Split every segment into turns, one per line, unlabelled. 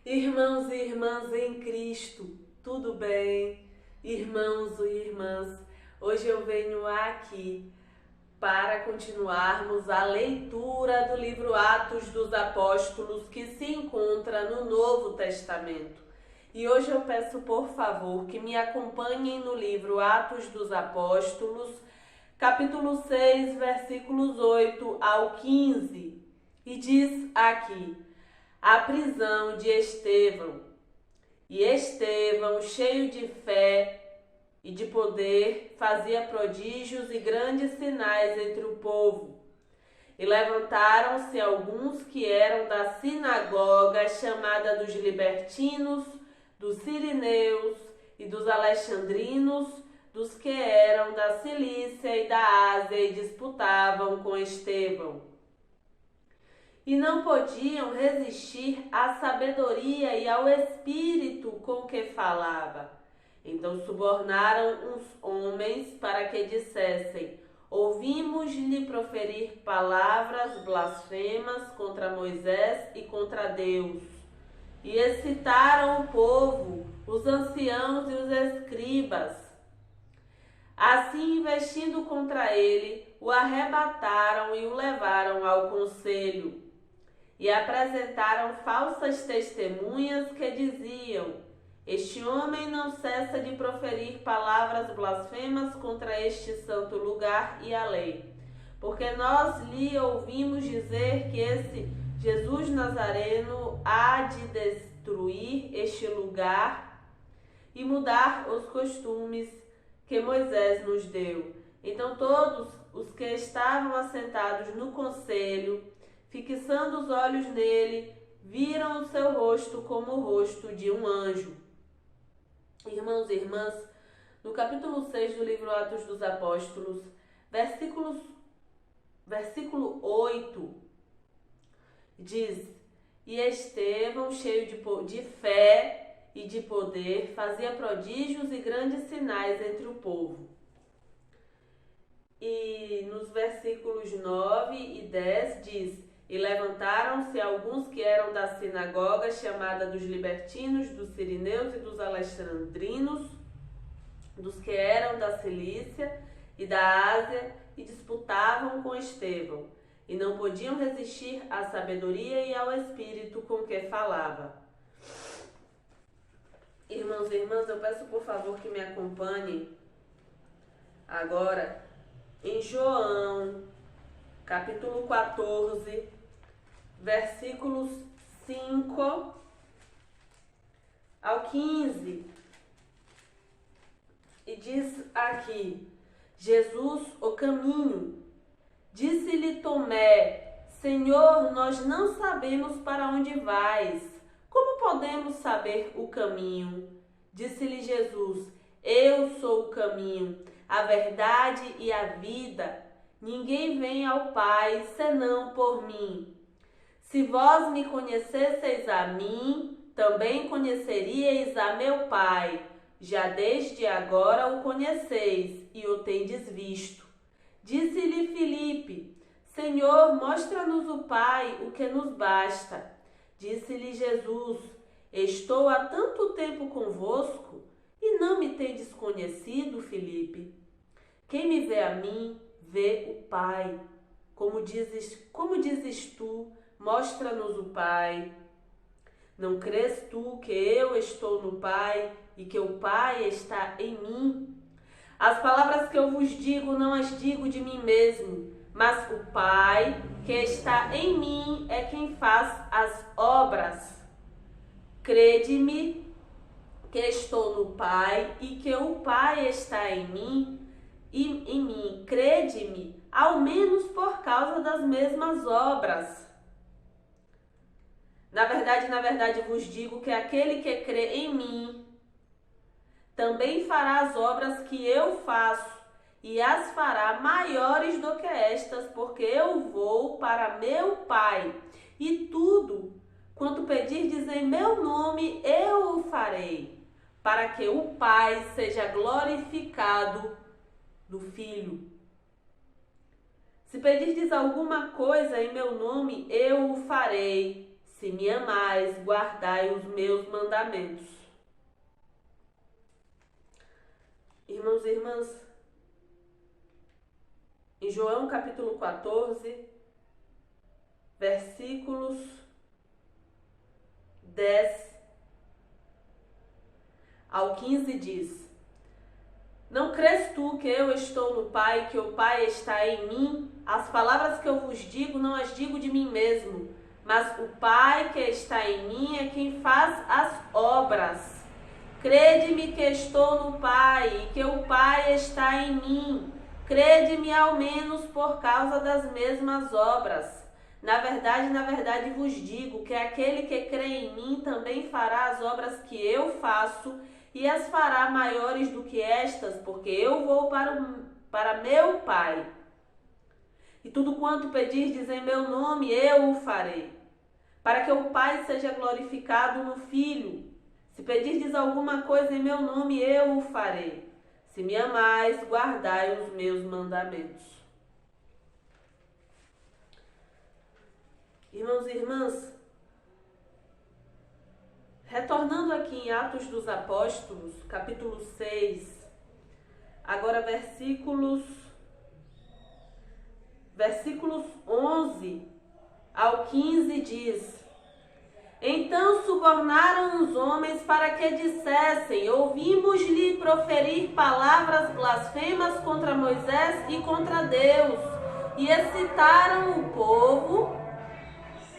Irmãos e irmãs em Cristo, tudo bem? Irmãos e irmãs, hoje eu venho aqui para continuarmos a leitura do livro Atos dos Apóstolos, que se encontra no Novo Testamento. E hoje eu peço, por favor, que me acompanhem no livro Atos dos Apóstolos, capítulo 6, versículos 8 ao 15. E diz aqui: a prisão de Estevão. E Estevão, cheio de fé e de poder, fazia prodígios e grandes sinais entre o povo. E levantaram-se alguns que eram da sinagoga chamada dos libertinos, dos sirineus e dos alexandrinos, dos que eram da Cilícia e da Ásia, e disputavam com Estevão. E não podiam resistir à sabedoria e ao espírito com que falava. Então subornaram uns homens para que dissessem: ouvimos-lhe proferir palavras blasfemas contra Moisés e contra Deus. E excitaram o povo, os anciãos e os escribas. Assim, investindo contra ele, o arrebataram e o levaram ao conselho. E apresentaram falsas testemunhas que diziam: este homem não cessa de proferir palavras blasfemas contra este santo lugar e a lei. Porque nós lhe ouvimos dizer que esse Jesus Nazareno há de destruir este lugar e mudar os costumes que Moisés nos deu. Então todos os que estavam assentados no conselho, fixando os olhos nele, viram o seu rosto como o rosto de um anjo. Irmãos e irmãs, no capítulo 6 do livro Atos dos Apóstolos, versículo 8, diz: e Estevão, cheio de fé e de poder, fazia prodígios e grandes sinais entre o povo. E nos versículos 9 e 10 diz: e levantaram-se alguns que eram da sinagoga chamada dos libertinos, dos sirineus e dos alexandrinos, dos que eram da Cilícia e da Ásia, e disputavam com Estevão, e não podiam resistir à sabedoria e ao espírito com que falava. Irmãos e irmãs, eu peço por favor que me acompanhem agora em João, capítulo 14, versículos 5 ao 15. E diz aqui: Jesus, o caminho. Disse-lhe Tomé: Senhor, nós não sabemos para onde vais. Como podemos saber o caminho? Disse-lhe Jesus: eu sou o caminho, a verdade e a vida. Ninguém vem ao Pai senão por mim. Se vós me conhecesseis a mim, também conheceríeis a meu Pai. Já desde agora o conheceis e o tendes visto. Disse-lhe Filipe: Senhor, mostra-nos o Pai, o que nos basta. Disse-lhe Jesus: estou há tanto tempo convosco e não me tendes conhecido, Filipe? Quem me vê a mim, vê o Pai. Como dizes tu, mostra-nos o Pai. Não crês tu que eu estou no Pai e que o Pai está em mim? As palavras que eu vos digo, não as digo de mim mesmo, mas o Pai que está em mim é quem faz as obras. Crede-me que estou no Pai e que o Pai está em mim. E em mim, crede-me, ao menos por causa das mesmas obras. Na verdade vos digo que aquele que crê em mim também fará as obras que eu faço, e as fará maiores do que estas, porque eu vou para meu Pai, e tudo quanto pedirdes em meu nome eu o farei, para que o Pai seja glorificado do Filho. Se pedirdes alguma coisa em meu nome, eu o farei. Se me amais, guardai os meus mandamentos. Irmãos e irmãs, em João capítulo 14, versículos 10 ao 15 diz: Não crês tu que eu estou no Pai, que o Pai está em mim? As palavras que eu vos digo, não as digo de mim mesmo, mas o Pai que está em mim é quem faz as obras. Crede-me que estou no Pai e que o Pai está em mim. Crede-me ao menos por causa das mesmas obras. Na verdade vos digo que aquele que crê em mim também fará as obras que eu faço e as fará maiores do que estas, porque eu vou para meu Pai. E tudo quanto pedirdes em meu nome, eu o farei, para que o Pai seja glorificado no Filho. Se pedirdes alguma coisa em meu nome, eu o farei. Se me amais, guardai os meus mandamentos. Irmãos e irmãs, retornando aqui em Atos dos Apóstolos, capítulo 6, agora versículos 11 ao 15 diz: Então subornaram os homens para que dissessem: Ouvimos-lhe proferir palavras blasfemas contra Moisés e contra Deus. E excitaram o povo.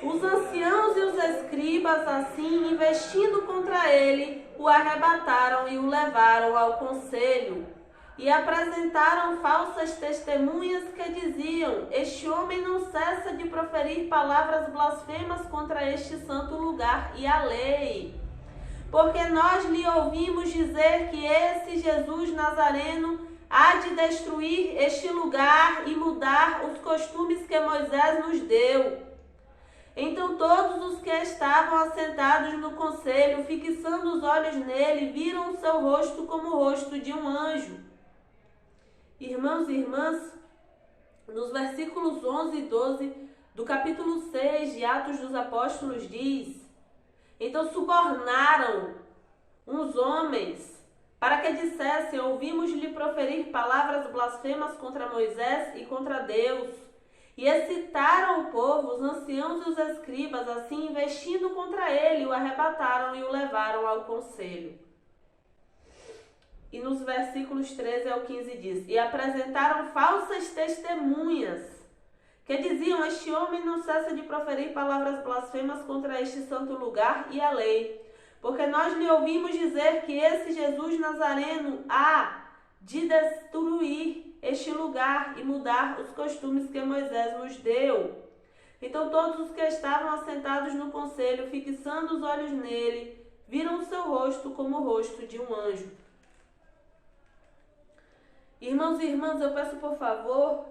Os anciãos e os escribas, assim, investindo contra ele, o arrebataram e o levaram ao conselho. E apresentaram falsas testemunhas que diziam: Este homem não cessa de proferir palavras blasfemas contra este santo lugar e a lei. Porque nós lhe ouvimos dizer que esse Jesus Nazareno há de destruir este lugar e mudar os costumes que Moisés nos deu. Então todos os que estavam assentados no conselho, fixando os olhos nele, viram o seu rosto como o rosto de um anjo. Irmãos e irmãs, nos versículos 11 e 12 do capítulo 6 de Atos dos Apóstolos diz: Então subornaram uns homens para que dissessem: Ouvimos-lhe proferir palavras blasfemas contra Moisés e contra Deus. E excitaram o povo, os anciãos e os escribas, assim, investindo contra ele, o arrebataram e o levaram ao conselho. E nos versículos 13 ao 15 diz: E apresentaram falsas testemunhas, que diziam: Este homem não cessa de proferir palavras blasfemas contra este santo lugar e a lei. Porque nós lhe ouvimos dizer que esse Jesus Nazareno há de destruir este lugar e mudar os costumes que Moisés nos deu. Então todos os que estavam assentados no conselho, fixando os olhos nele, viram o seu rosto como o rosto de um anjo. Irmãos e irmãs, eu peço por favor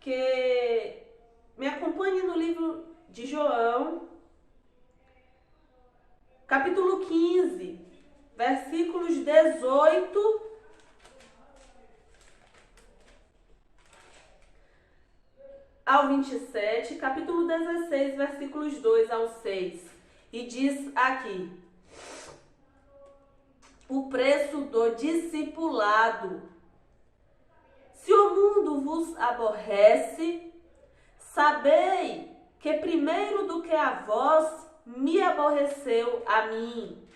que me acompanhe no livro de João, capítulo 15, versículos 18 ao 27, capítulo 16, versículos 2 ao 6. E diz aqui: O preço do discipulado. Se o mundo vos aborrece, sabei que primeiro do que a vós me aborreceu a mim.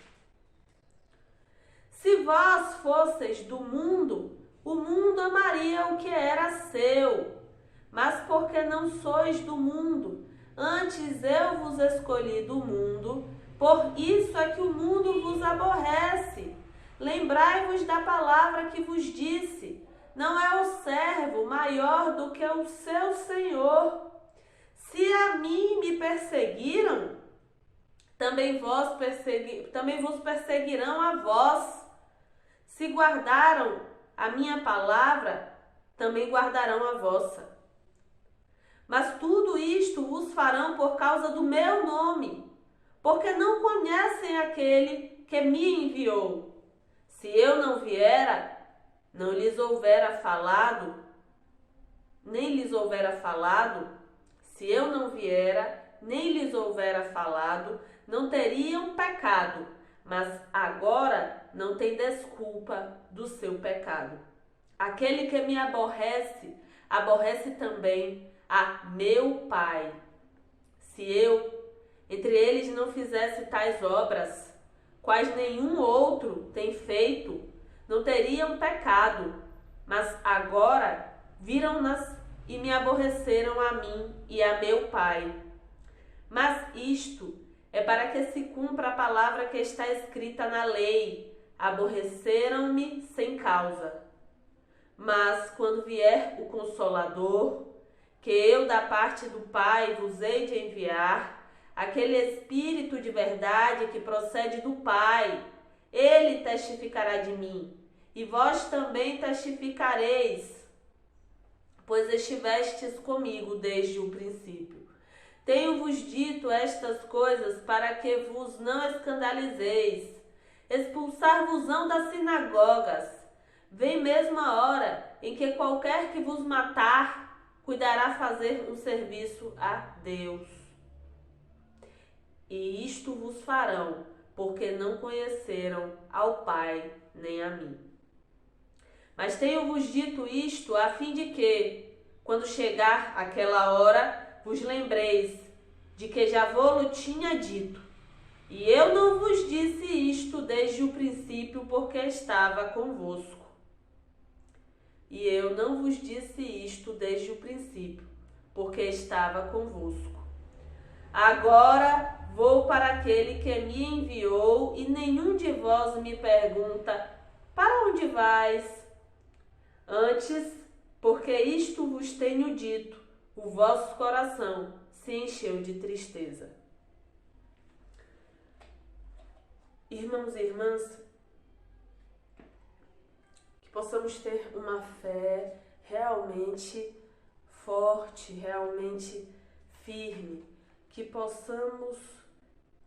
Se vós fosseis do mundo, o mundo amaria o que era seu. Mas porque não sois do mundo, antes eu vos escolhi do mundo, por isso é que o mundo vos aborrece. Lembrai-vos da palavra que vos disse: não é o servo maior do que o seu senhor. Se a mim me perseguiram, também vos perseguirão a vós. Se guardaram a minha palavra, também guardarão a vossa. Mas tudo isto vos farão por causa do meu nome, porque não conhecem aquele que me enviou. Se eu não viera, não lhes houvera falado, nem lhes houvera falado. Se eu não viera, nem lhes houvera falado, não teriam pecado, mas agora não tem desculpa do seu pecado. Aquele que me aborrece, aborrece também a meu Pai. Se eu, entre eles, não fizesse tais obras, quais nenhum outro tem feito, não teriam pecado, mas agora viram-nas e me aborreceram a mim e a meu Pai. Mas isto é para que se cumpra a palavra que está escrita na lei: aborreceram-me sem causa. Mas quando vier o Consolador, que eu da parte do Pai vos hei de enviar, aquele Espírito de verdade que procede do Pai, ele testificará de mim, e vós também testificareis, pois estivestes comigo desde o princípio. Tenho-vos dito estas coisas para que vos não escandalizeis. Expulsar-vos-ão das sinagogas. Vem mesmo a hora em que qualquer que vos matar cuidará fazer um serviço a Deus. E isto vos farão, porque não conheceram ao Pai nem a mim. Mas tenho-vos dito isto a fim de que, quando chegar aquela hora, vos lembreis de que já vô-lo tinha dito. E eu não vos disse isto desde o princípio, porque estava convosco. E eu não vos disse isto desde o princípio, porque estava convosco. Agora vou para aquele que me enviou, e nenhum de vós me pergunta: para onde vais? Antes, porque isto vos tenho dito, o vosso coração se encheu de tristeza. Irmãos e irmãs, que possamos ter uma fé realmente forte, realmente firme, que possamos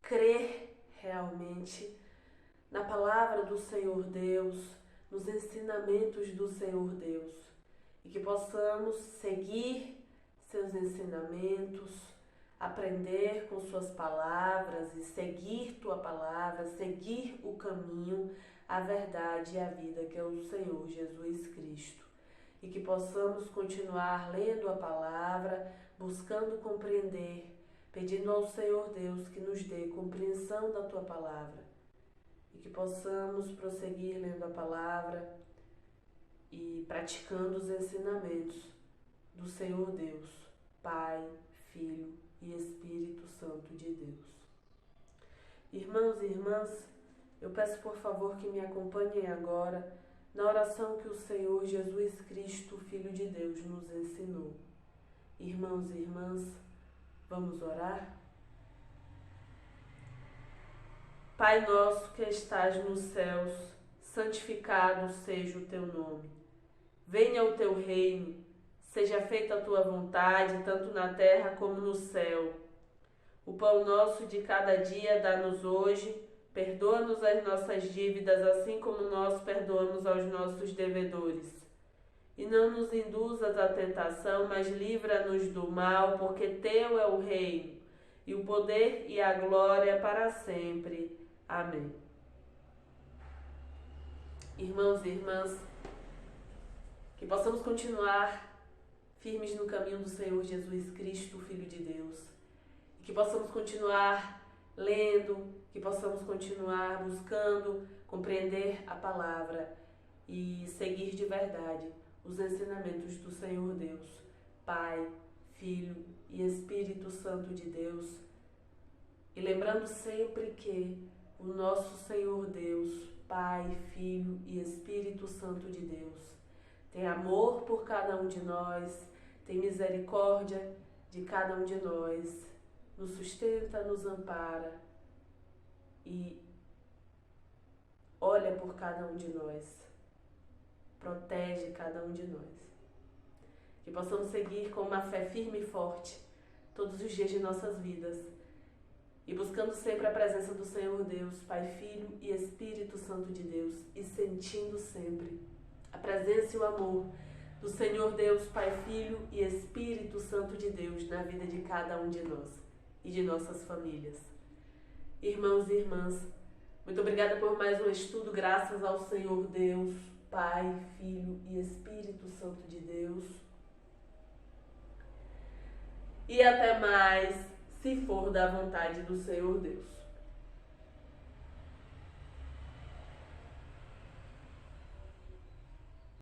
crer realmente na palavra do Senhor Deus, nos ensinamentos do Senhor Deus, e que possamos seguir seus ensinamentos, aprender com suas palavras e seguir tua palavra, seguir o caminho, a verdade e a vida que é o Senhor Jesus Cristo. E que possamos continuar lendo a palavra, buscando compreender, pedindo ao Senhor Deus que nos dê compreensão da tua palavra. E que possamos prosseguir lendo a palavra e praticando os ensinamentos do Senhor Deus, Pai, Filho e Espírito Santo de Deus. Irmãos e irmãs, eu peço por favor que me acompanhem agora na oração que o Senhor Jesus Cristo, Filho de Deus, nos ensinou. Irmãos e irmãs, vamos orar? Pai nosso que estás nos céus, santificado seja o teu nome. Venha o teu reino, seja feita a tua vontade, tanto na terra como no céu. O pão nosso de cada dia dá-nos hoje, perdoa-nos as nossas dívidas, assim como nós perdoamos aos nossos devedores. E não nos induzas à tentação, mas livra-nos do mal, porque teu é o reino, e o poder e a glória para sempre. Amém. Irmãos e irmãs, que possamos continuar firmes no caminho do Senhor Jesus Cristo, Filho de Deus. E que possamos continuar lendo, que possamos continuar buscando compreender a palavra e seguir de verdade os ensinamentos do Senhor Deus, Pai, Filho e Espírito Santo de Deus. E lembrando sempre que o nosso Senhor Deus, Pai, Filho e Espírito Santo de Deus, tem amor por cada um de nós, tem misericórdia de cada um de nós, nos sustenta, nos ampara e olha por cada um de nós, protege cada um de nós. Que possamos seguir com uma fé firme e forte todos os dias de nossas vidas e buscando sempre a presença do Senhor Deus, Pai, Filho e Espírito Santo de Deus, e sentindo sempre a presença e o amor do Senhor Deus, Pai, Filho e Espírito Santo de Deus na vida de cada um de nós. e de nossas famílias. Irmãos e irmãs, muito obrigada por mais um estudo, graças ao Senhor Deus, Pai, Filho e Espírito Santo de Deus. E até mais, se for da vontade do Senhor Deus.